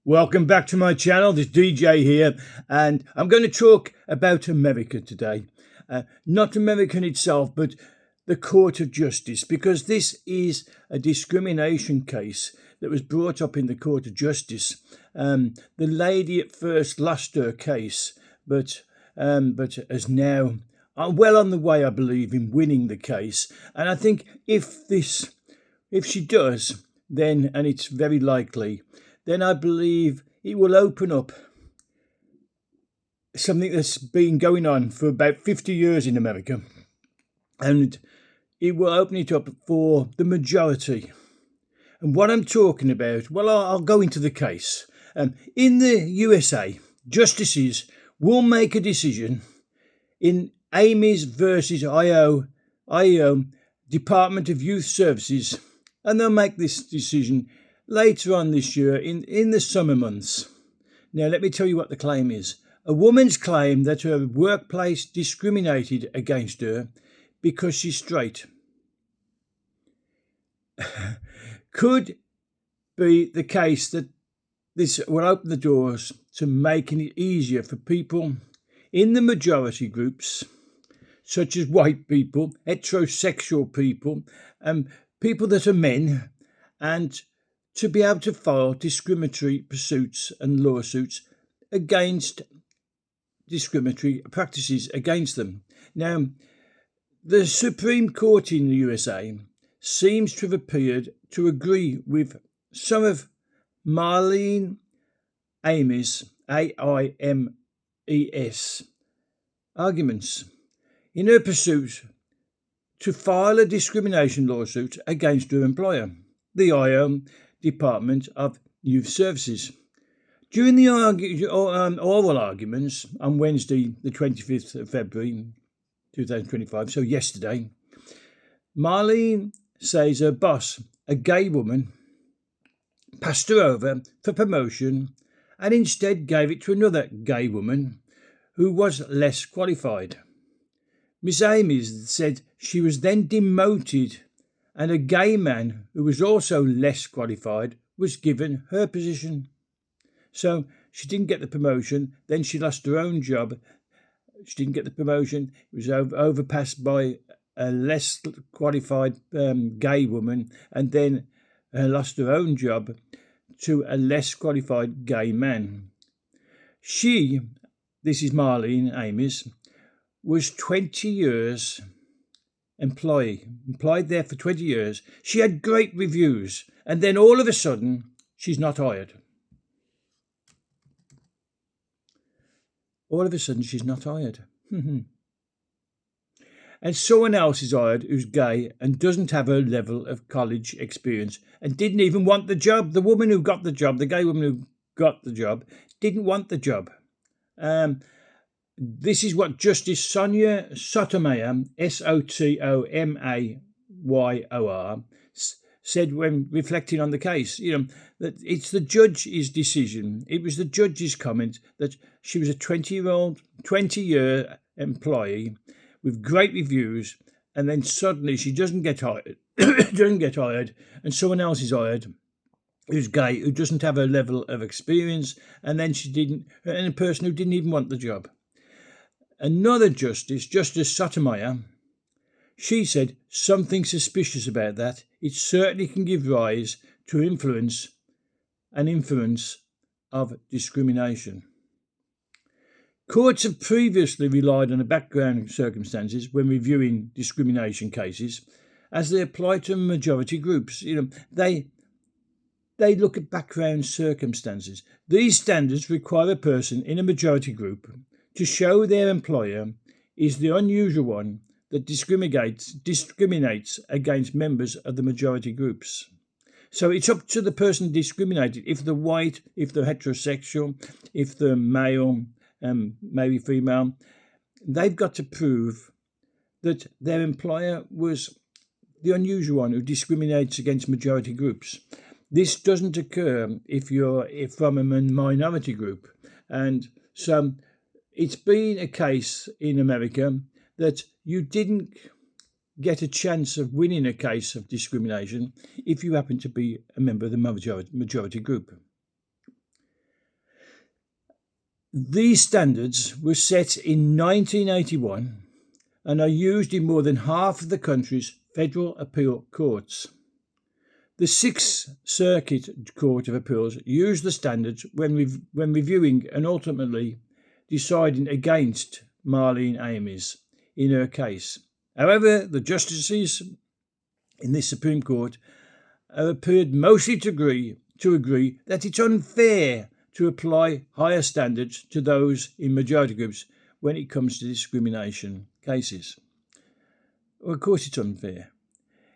Welcome back to my channel. This DJ here, and I'm going to talk about America today. Not America in itself, but the Court of Justice, because this is a discrimination case that was brought up in the Court of Justice. The lady at first lost her case, but is now well on the way, I believe, in winning the case. And I think if she does, then, and it's very likely, then I believe it will open up something that's been going on for about 50 years in America. And it will open it up for the majority. And what I'm talking about, well, I'll go into the case. In the USA, justices will make a decision in Ames versus IO Department of Youth Services, and they'll make this decision later on this year in the summer months. Now, let me tell you what the claim is. A woman's claim that her workplace discriminated against her because she's straight could be the case that this will open the doors to making it easier for people in the majority groups, such as white people, heterosexual people, people that are men, and to be able to file discriminatory pursuits and lawsuits against discriminatory practices against them. Now, the Supreme Court in the USA seems to have appeared to agree with some of Marlene Ames, AIMES, arguments in her pursuit to file a discrimination lawsuit against her employer, the IO Department of Youth Services. During the oral arguments on Wednesday, the 25th of February 2025, so yesterday, Marlene says her boss, a gay woman, passed her over for promotion and instead gave it to another gay woman who was less qualified. Miss Ames said she was then demoted, and a gay man who was also less qualified was given her position. So she didn't get the promotion, then she lost her own job. She didn't get the promotion, it was overpassed by a less qualified gay woman, and then lost her own job to a less qualified gay man. This is Marlene Ames, was 20 years employed there for 20 years. She had great reviews, and then all of a sudden, she's not hired. All of a sudden, she's not hired. And someone else is hired who's gay and doesn't have her level of college experience and didn't even want the job. The woman who got the job, the gay woman who got the job, didn't want the job. This is what Justice Sonia Sotomayor, Sotomayor, said when reflecting on the case. That it's the judge's decision. It was the judge's comment that she was a 20-year employee with great reviews, and then suddenly she doesn't get hired, and someone else is hired who's gay, who doesn't have a level of experience, and then and a person who didn't even want the job. Another Justice Sotomayor, she said something suspicious about that. It certainly can give rise to inference of discrimination. Courts have previously relied on the background circumstances when reviewing discrimination cases, as they apply to majority groups. They look at background circumstances. These standards require a person in a majority group to show their employer is the unusual one that discriminates against members of the majority groups. So it's up to the person discriminated, if they're white, if they're heterosexual, if they're male, maybe female, they've got to prove that their employer was the unusual one who discriminates against majority groups. This doesn't occur if you're from a minority group. And so it's been a case in America that you didn't get a chance of winning a case of discrimination if you happen to be a member of the majority group. These standards were set in 1981 and are used in more than half of the country's federal appeal courts. The Sixth Circuit Court of Appeals used the standards when reviewing and ultimately deciding against Marlene Amis in her case. However, the justices in the Supreme Court appeared mostly to agree that it's unfair to apply higher standards to those in majority groups when it comes to discrimination cases. Well, of course it's unfair.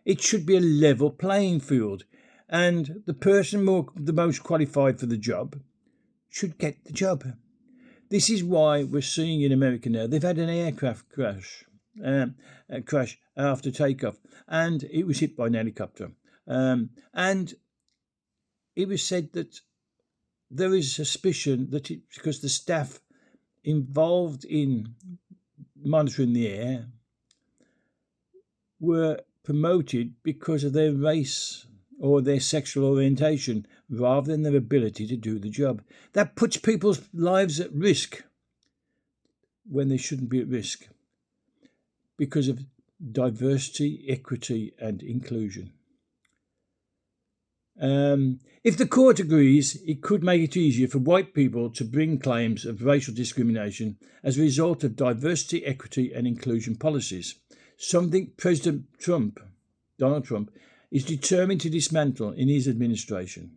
It should be a level playing field, and the person the most qualified for the job should get the job. This is why we're seeing in America now, they've had an aircraft crash after takeoff, and it was hit by an helicopter. And it was said that there is suspicion that because the staff involved in monitoring the air were promoted because of their race or their sexual orientation rather than their ability to do the job. That puts people's lives at risk when they shouldn't be at risk because of diversity, equity, and inclusion. If the court agrees, it could make it easier for white people to bring claims of racial discrimination as a result of diversity, equity, and inclusion policies, something President Donald Trump, is determined to dismantle in his administration.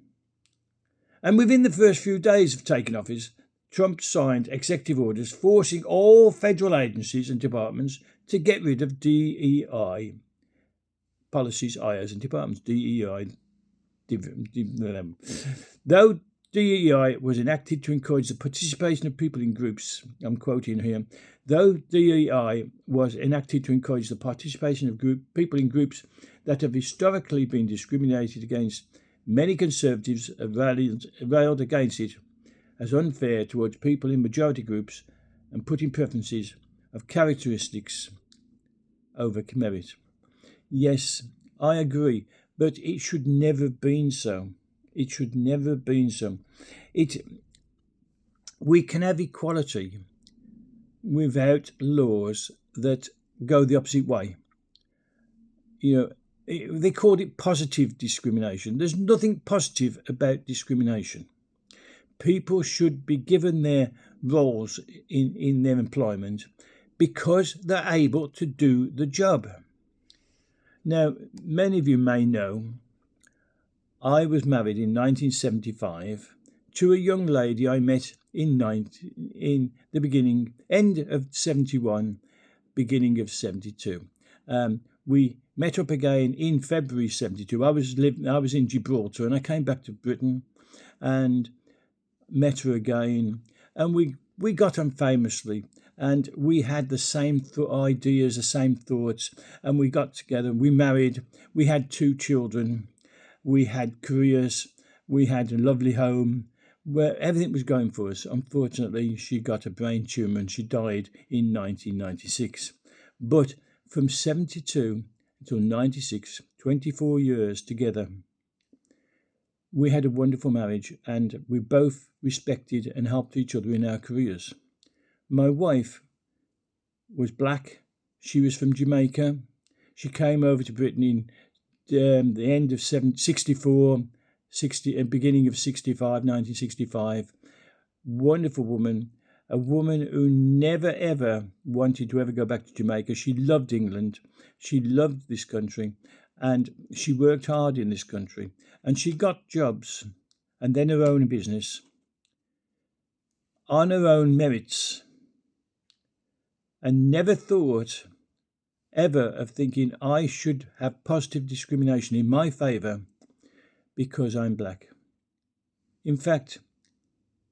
And within the first few days of taking office, Trump signed executive orders forcing all federal agencies and departments to get rid of DEI policies, IOs, and departments, DEI. Though DEI was enacted to encourage the participation of people in groups, I'm quoting here, though DEI was enacted to encourage the participation of people in groups that have historically been discriminated against, many conservatives have railed against it as unfair towards people in majority groups and putting preferences of characteristics over merit. Yes, I agree. But it should never have been so. It should never have been so. We can have equality without laws that go the opposite way. They called it positive discrimination. There's nothing positive about discrimination. People should be given their roles in their employment because they're able to do the job. Now, many of you may know I was married in 1975 to a young lady I met in the end of 71, beginning of 72. We met up again in February 72. I was in Gibraltar and I came back to Britain and met her again, and we got on famously. And we had the same ideas, the same thoughts, and we got together, we married, we had 2 children, we had careers, we had a lovely home, where everything was going for us. Unfortunately, she got a brain tumour and she died in 1996. But from 72 until 96, 24 years together, we had a wonderful marriage and we both respected and helped each other in our careers. My wife was black. She was from Jamaica. She came over to Britain in the end of 64, beginning of 1965. Wonderful woman. A woman who never, ever wanted to ever go back to Jamaica. She loved England. She loved this country. And she worked hard in this country. And she got jobs and then her own business on her own merits. And never thought ever of thinking I should have positive discrimination in my favour because I'm black. In fact,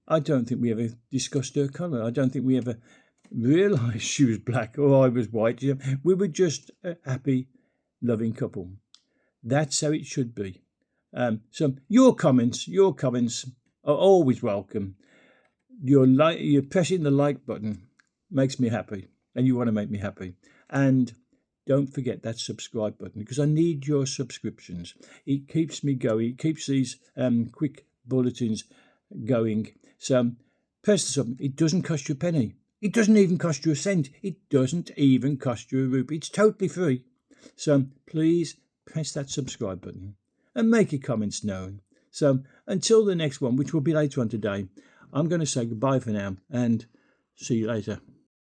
I don't think we ever discussed her colour. I don't think we ever realised she was black or I was white. We were just a happy, loving couple. That's how it should be. So your comments are always welcome. You're pressing the like button makes me happy, and you want to make me happy. And don't forget that subscribe button because I need your subscriptions. It keeps me going. It keeps these quick bulletins going. So press the submit. It doesn't cost you a penny. It doesn't even cost you a cent. It doesn't even cost you a rupee. It's totally free. So please press that subscribe button and make your comments known. So until the next one, which will be later on today, I'm going to say goodbye for now and see you later.